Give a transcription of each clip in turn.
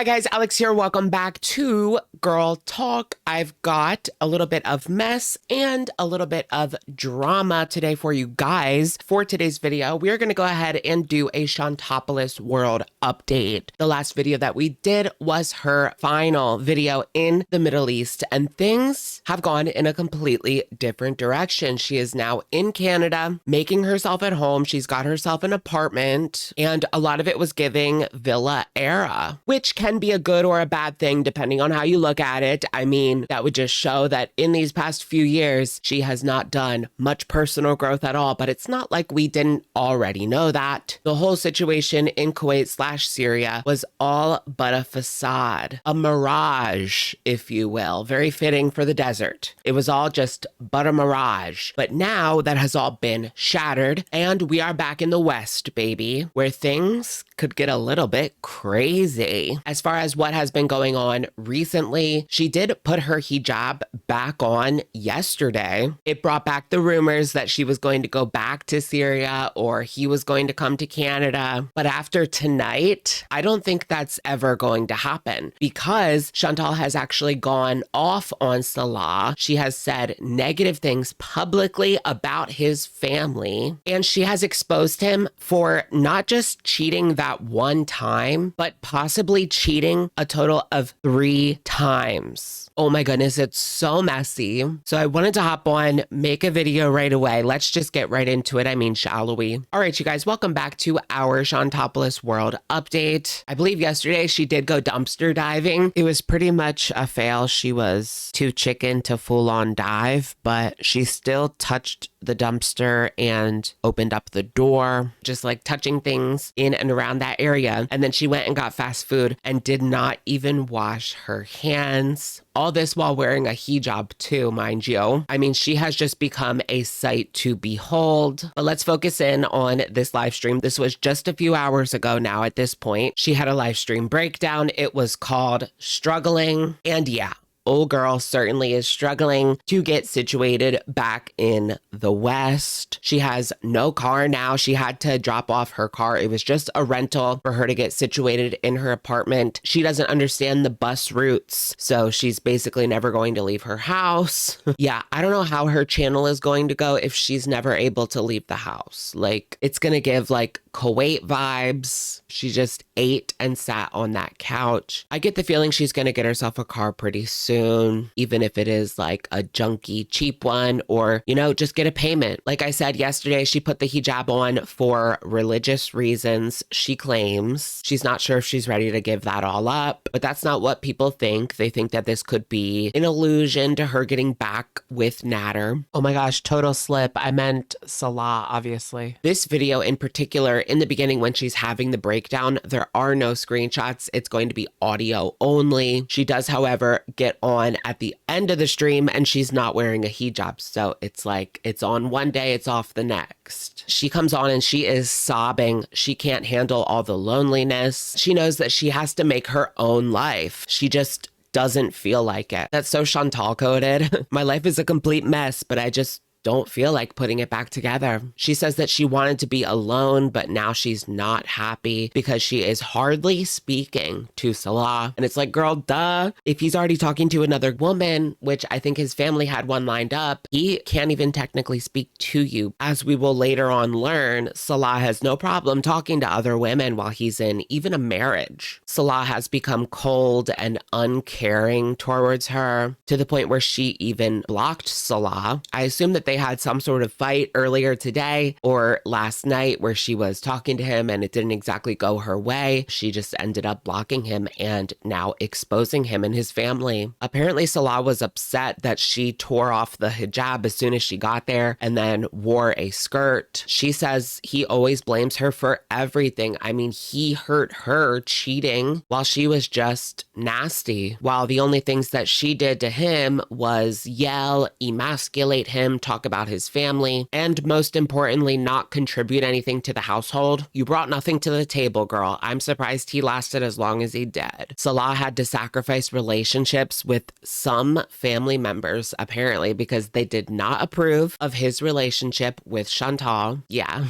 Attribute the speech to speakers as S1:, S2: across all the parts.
S1: Hi guys, Alex here. Welcome back to Girl Talk. I've got a little bit of mess and a little bit of drama today for you guys. For today's video, we are going to go ahead and do a Shantopoulos world update. The last video that we did was her final video in the Middle East, and things have gone in a completely different direction. She is now in Canada, making herself at home. She's got herself an apartment, and a lot of it was giving villa era, which can be a good or a bad thing depending on how you look at it. I mean, that would just show that in these past few years, she has not done much personal growth at all, but it's not like we didn't already know that. The whole situation in Kuwait/Syria was all but a facade, a mirage, if you will, very fitting for the desert. It was all just but a mirage. But now that has all been shattered, and we are back in the West, baby, where things could get a little bit crazy. As far as what has been going on recently, she did put her hijab back on yesterday. It brought back the rumors that she was going to go back to Syria or he was going to come to Canada. But after tonight, I don't think that's ever going to happen because Chantal has actually gone off on Salah. She has said negative things publicly about his family, and she has exposed him for not just cheating that one time, but possibly cheating a total of 3 times. Oh my goodness, it's so messy. So I wanted to hop on, make a video right away. Let's just get right into it. I mean, shall we? All right, you guys, welcome back to our Shantopoulos world update. I believe yesterday she did go dumpster diving. It was pretty much a fail. She was too chicken to full on dive, but she still touched the dumpster and opened up the door, just like touching things in and around that area. And then she went and got fast food and did not even wash her hands. All this while wearing a hijab too, mind you. I mean, she has just become a sight to behold. But let's focus in on this live stream. This was just a few hours ago now at this point. She had a live stream breakdown. It was called Struggling. And yeah, old girl certainly is struggling to get situated back in the West. She has no car now. She had to drop off her car. It was just a rental for her to get situated in her apartment. She doesn't understand the bus routes, so she's basically never going to leave her house. Yeah, I don't know how her channel is going to go if she's never able to leave the house. Like, it's going to give like Kuwait vibes. She just ate and sat on that couch. I get the feeling she's going to get herself a car pretty soon, even if it is like a junky cheap one, or, you know, just get a payment. Like I said yesterday, she put the hijab on for religious reasons. She claims she's not sure if she's ready to give that all up, but that's not what people think. They think that this could be an allusion to her getting back with Nader. Oh my gosh, total slip. I meant Salah, obviously. This video in particular, in the beginning when she's having the breakdown, there are no screenshots. It's going to be audio only. She does, however, get on at the end of the stream and she's not wearing a hijab. So it's like, it's on one day, it's off the next. She comes on and she is sobbing. She can't handle all the loneliness. She knows that she has to make her own life. She just doesn't feel like it. That's so Chantal coded. My life is a complete mess, but I just don't feel like putting it back together. She says that she wanted to be alone, but now she's not happy because she is hardly speaking to Salah. And it's like, girl, duh. If he's already talking to another woman, which I think his family had one lined up, he can't even technically speak to you. As we will later on learn, Salah has no problem talking to other women while he's in even a marriage. Salah has become cold and uncaring towards her to the point where she even blocked Salah. I assume that they had some sort of fight earlier today or last night where she was talking to him and it didn't exactly go her way. She just ended up blocking him and now exposing him and his family. Apparently, Salah was upset that she tore off the hijab as soon as she got there and then wore a skirt. She says he always blames her for everything. I mean, he hurt her cheating while she was just nasty, while the only things that she did to him was yell, emasculate him, talk talk about his family, and most importantly, not contribute anything to the household. You brought nothing to the table, girl. I'm surprised he lasted as long as he did. Salah had to sacrifice relationships with some family members, apparently, because they did not approve of his relationship with Chantal. Yeah.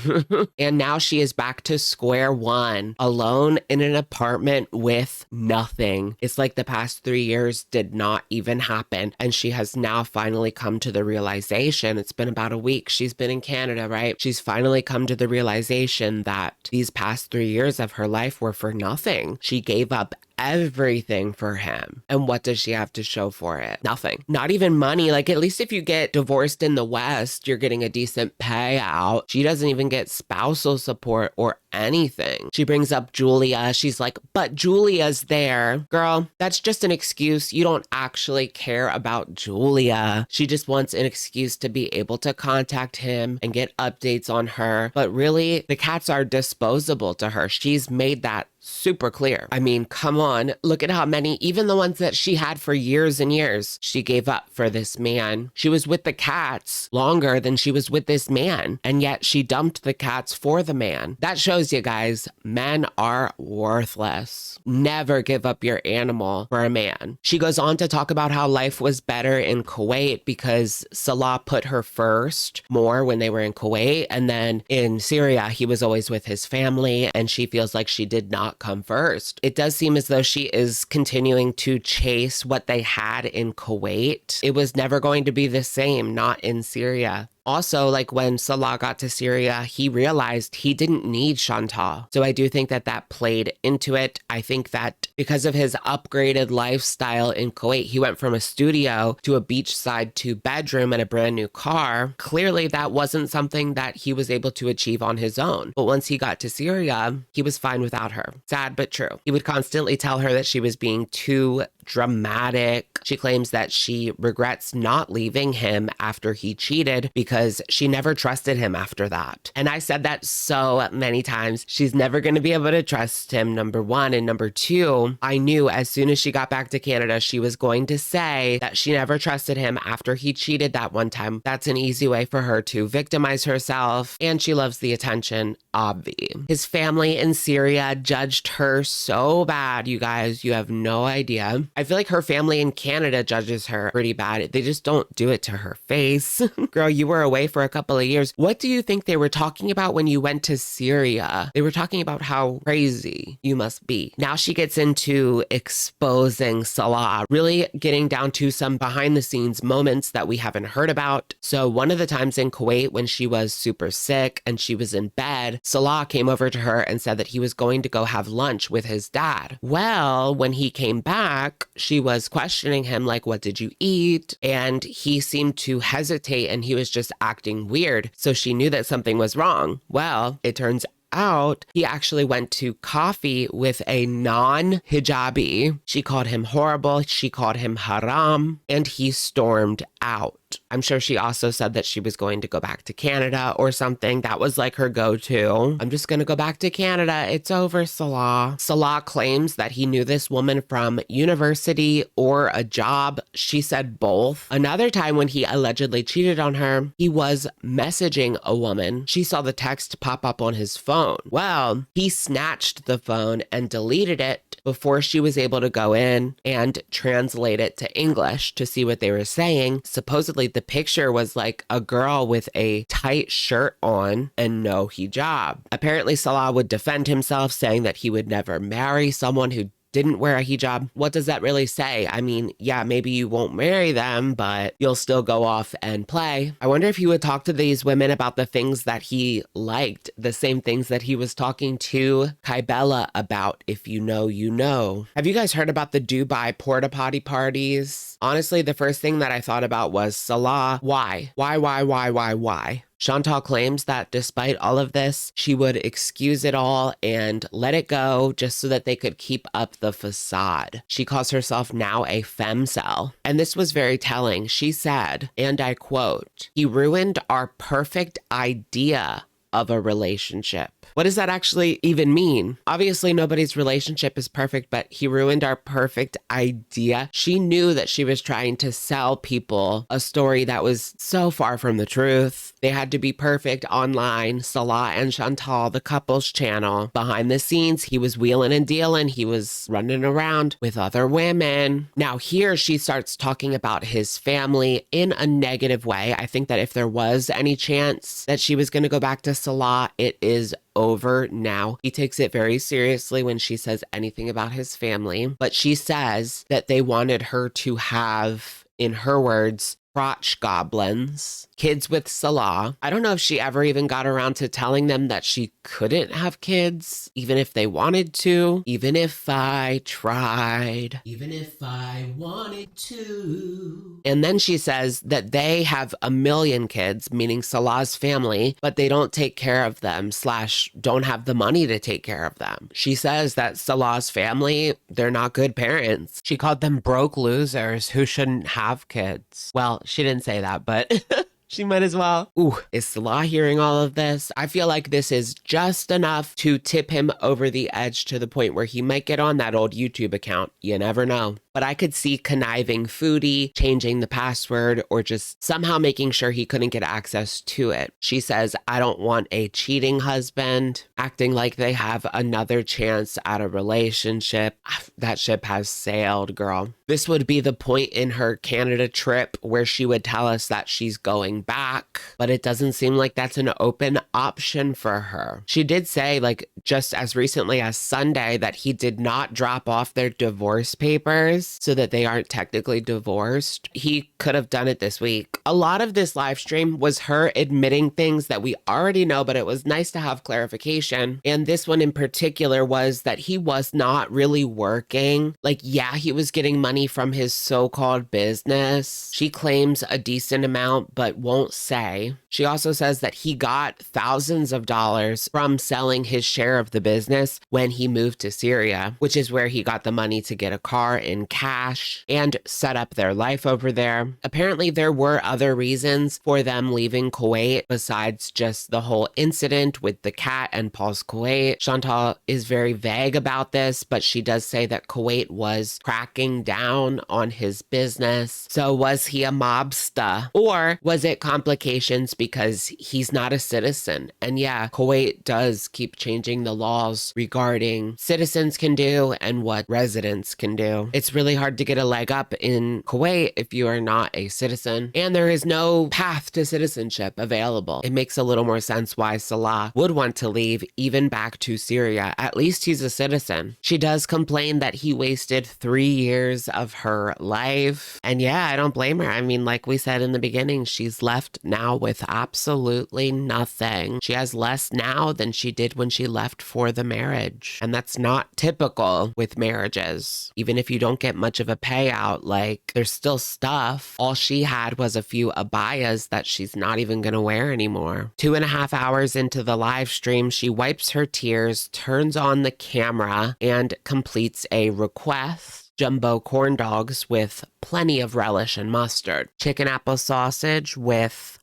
S1: And now she is back to square one, alone in an apartment with nothing. It's like the past 3 years did not even happen. And she has now finally come to the realization, it's been about a week. She's been in Canada, right? She's finally come to the realization that these past 3 years of her life were for nothing. She gave up everything for him. And what does she have to show for it? Nothing. Not even money. Like, at least if you get divorced in the West, you're getting a decent payout. She doesn't even get spousal support or anything. She brings up Julia. She's like, but Julia's there. Girl, that's just an excuse. You don't actually care about Julia. She just wants an excuse to be able to contact him and get updates on her. But really, the cats are disposable to her. She's made that super clear. I mean, come on, look at how many, even the ones that she had for years and years, she gave up for this man. She was with the cats longer than she was with this man, and yet she dumped the cats for the man. That shows you guys, men are worthless. Never give up your animal for a man. She goes on to talk about how life was better in Kuwait because Salah put her first more when they were in Kuwait, and then in Syria, he was always with his family, and she feels like she did not come first. It does seem as though she is continuing to chase what they had in Kuwait. It was never going to be the same, not in Syria. Also, like when Salah got to Syria, he realized he didn't need Chantal. So I do think that that played into it. I think that because of his upgraded lifestyle in Kuwait, he went from a studio to a beachside 2-bedroom and a brand new car. Clearly, that wasn't something that he was able to achieve on his own. But once he got to Syria, he was fine without her. Sad but true. He would constantly tell her that she was being too dramatic. She claims that she regrets not leaving him after he cheated because she never trusted him after that. And I said that so many times. She's never going to be able to trust him, number one. And number two, I knew as soon as she got back to Canada, she was going to say that she never trusted him after he cheated that one time. That's an easy way for her to victimize herself. And she loves the attention, obvi. His family in Syria judged her so bad, you guys. You have no idea. I feel like her family in Canada judges her pretty bad. They just don't do it to her face. Girl, you were away for a couple of years. What do you think they were talking about when you went to Syria? They were talking about how crazy you must be. Now she gets into exposing Salah, really getting down to some behind the scenes moments that we haven't heard about. So one of the times in Kuwait when she was super sick and she was in bed, Salah came over to her and said that he was going to go have lunch with his dad. Well, when he came back, she was questioning him like, what did you eat? And he seemed to hesitate and he was just acting weird. So she knew that something was wrong. Well, it turns out he actually went to coffee with a non-hijabi. She called him horrible. She called him haram, and he stormed out. I'm sure she also said that she was going to go back to Canada or something. That was like her go-to. I'm just going to go back to Canada. It's over, Salah. Salah claims that he knew this woman from university or a job. She said both. Another time when he allegedly cheated on her, he was messaging a woman. She saw the text pop up on his phone. Well, he snatched the phone and deleted it before she was able to go in and translate it to English to see what they were saying. Supposedly the picture was like a girl with a tight shirt on and no hijab. Apparently Salah would defend himself, saying that he would never marry someone who didn't wear a hijab. What does that really say? I mean, yeah, maybe you won't marry them, but you'll still go off and play. I wonder if he would talk to these women about the things that he liked, the same things that he was talking to Kybella about. If you know, you know. Have you guys heard about the Dubai porta potty parties? Honestly, the first thing that I thought about was Salah. Why? Why? Chantal claims that despite all of this, she would excuse it all and let it go just so that they could keep up the facade. She calls herself now a femcel. And this was very telling. She said, and I quote, "He ruined our perfect idea of a relationship. What does that actually even mean? Obviously, nobody's relationship is perfect, but he ruined our perfect idea. She knew that she was trying to sell people a story that was so far from the truth. They had to be perfect online. Salah and Chantal, the couple's channel. Behind the scenes, he was wheeling and dealing. He was running around with other women. Now here she starts talking about his family in a negative way. I think that if there was any chance that she was going to go back to Salah, it is over now. He takes it very seriously when she says anything about his family, but she says that they wanted her to have, in her words, crotch goblins, kids with Salah. I don't know if she ever even got around to telling them that she couldn't have kids, even if they wanted to, even if I tried, even if I wanted to. And then she says that they have a million kids, meaning Salah's family, but they don't take care of them / don't have the money to take care of them. She says that Salah's family, they're not good parents. She called them broke losers who shouldn't have kids. Well, she didn't say that, but she might as well. Ooh, is Salah hearing all of this? I feel like this is just enough to tip him over the edge to the point where he might get on that old YouTube account. You never know. But I could see conniving Foodie, changing the password, or just somehow making sure he couldn't get access to it. She says, I don't want a cheating husband, acting like they have another chance at a relationship. That ship has sailed, girl. This would be the point in her Canada trip where she would tell us that she's going back, but it doesn't seem like that's an open option for her. She did say, like, just as recently as Sunday, that he did not drop off their divorce papers so that they aren't technically divorced. He could have done it this week. A lot of this live stream was her admitting things that we already know, but it was nice to have clarification. And this one in particular was that he was not really working. Like, yeah, he was getting money from his so-called business. She claims a decent amount, but won't say. She also says that he got thousands of dollars from selling his share of the business when he moved to Syria, which is where he got the money to get a car in cash and set up their life over there. Apparently, there were other reasons for them leaving Kuwait besides just the whole incident with the cat and Paul's Kuwait. Chantal is very vague about this, but she does say that Kuwait was cracking down on his business. So was he a mobster? Or was it complications because he's not a citizen? And yeah, Kuwait does keep changing the laws regarding citizens can do and what residents can do. It's really hard to get a leg up in Kuwait if you are not a citizen, and there is no path to citizenship available. It makes a little more sense why Salah would want to leave, even back to Syria. At least he's a citizen. She does complain that he wasted 3 years of her life. And yeah, I don't blame her. I mean, like we said in the beginning, she's left now with absolutely nothing. She has less now than she did when she left for the marriage. And that's not typical with marriages. Even if you don't get much of a payout, like, there's still stuff. All she had was a few abayas that she's not even gonna wear anymore. 2.5 hours into the live stream, she wipes her tears, turns on the camera, and completes a request. Jumbo corn dogs with plenty of relish and mustard. Chicken apple sausage with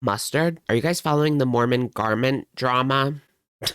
S1: mustard. Are you guys following the Mormon garment drama?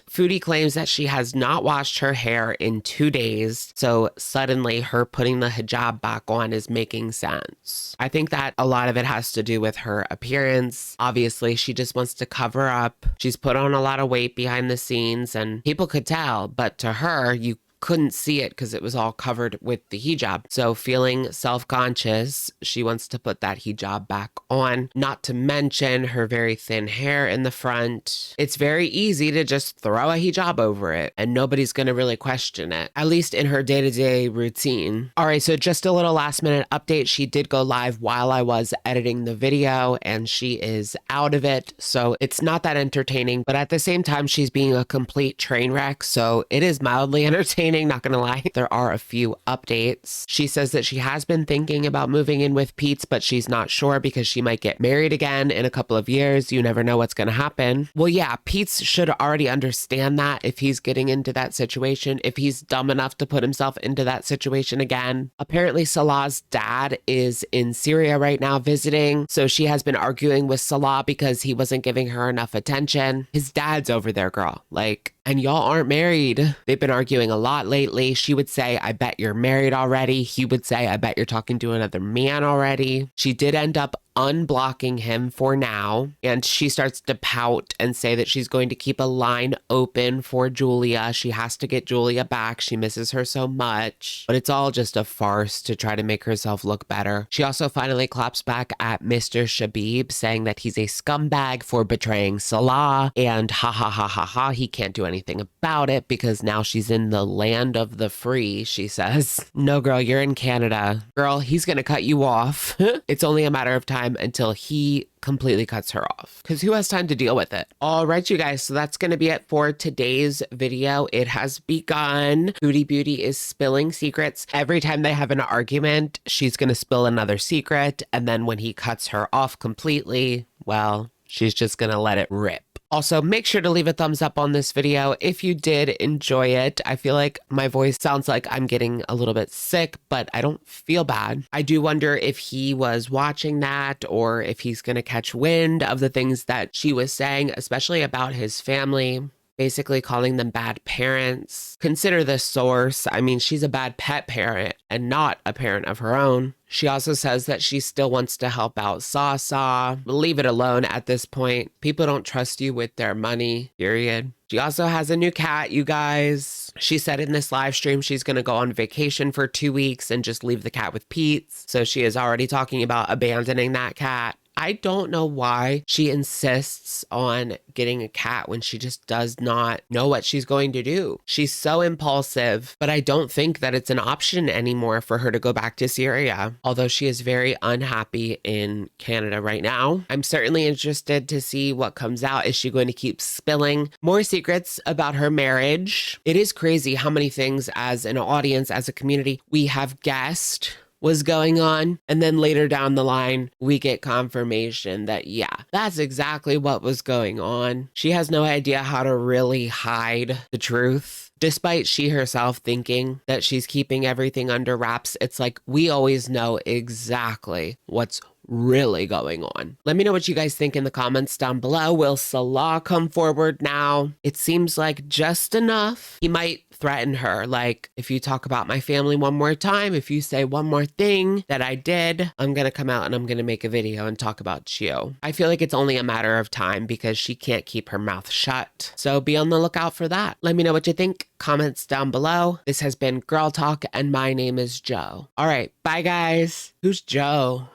S1: Foodie claims that she has not washed her hair in 2 days, so suddenly her putting the hijab back on is making sense. I think that a lot of it has to do with her appearance. Obviously, she just wants to cover up. She's put on a lot of weight behind the scenes, and people could tell, but to her, you couldn't see it because it was all covered with the hijab. So feeling self-conscious, she wants to put that hijab back on, not to mention her very thin hair in the front. It's very easy to just throw a hijab over it and nobody's going to really question it, at least in her day-to-day routine. All right, so just a little last minute update. She did go live while I was editing the video and she is out of it. So it's not that entertaining, but at the same time, she's being a complete train wreck. So it is mildly entertaining entertaining, not gonna lie. There are a few updates. She says that she has been thinking about moving in with Pete, but she's not sure because she might get married again in a couple of years. You never know what's gonna happen. Well, yeah, Pete should already understand that if he's getting into that situation, if he's dumb enough to put himself into that situation again. Apparently, Salah's dad is in Syria right now visiting, so she has been arguing with Salah because he wasn't giving her enough attention. His dad's over there, girl. Like, and y'all aren't married. They've been arguing a lot lately. She would say, I bet you're married already. He would say, I bet you're talking to another man already. She did end up unblocking him for now, and she starts to pout and say that she's going to keep a line open for Julia. She has to get Julia back. She misses her so much, but it's all just a farce to try to make herself look better. She also finally claps back at Mr. Shabib, saying that he's a scumbag for betraying Salah, and ha ha ha ha ha, he can't do anything about it because now she's in the land of the free, she says. No, girl, you're in Canada. Girl, he's gonna cut you off. It's only a matter of time until he completely cuts her off, because who has time to deal with it? All right, you guys, so that's going to be it for today's video. It has begun. Foodie Beauty is spilling secrets. Every time they have an argument, she's going to spill another secret, and then when he cuts her off completely, well, she's just going to let it rip. Also, make sure to leave a thumbs up on this video if you did enjoy it. I feel like my voice sounds like I'm getting a little bit sick, but I don't feel bad. I do wonder if he was watching that or if he's going to catch wind of the things that she was saying, especially about his family. Basically calling them bad parents. Consider this source. I mean, she's a bad pet parent and not a parent of her own. She also says that she still wants to help out Sasa. Leave it alone at this point. People don't trust you with their money, period. She also has a new cat, you guys. She said in this live stream she's going to go on vacation for 2 weeks and just leave the cat with Pete. So she is already talking about abandoning that cat. I don't know why she insists on getting a cat when she just does not know what she's going to do. She's so impulsive, but I don't think that it's an option anymore for her to go back to Syria, although she is very unhappy in Canada right now. I'm certainly interested to see what comes out. Is she going to keep spilling more secrets about her marriage? It is crazy how many things as an audience, as a community, we have guessed was going on, and then later down the line we get confirmation that yeah, that's exactly what was going on. She has no idea how to really hide the truth. Despite she herself thinking that she's keeping everything under wraps, it's like we always know exactly what's really going on. Let me know what you guys think in the comments down below. Will Salah come forward now? It seems like just enough. He might threaten her, like, if you talk about my family one more time, if you say one more thing that I did, I'm gonna come out and I'm gonna make a video and talk about you. I feel like it's only a matter of time because she can't keep her mouth shut. So be on the lookout for that. Let me know what you think. Comments down below. This has been Girl Talk and my name is Joe. All right, bye guys. Who's Joe?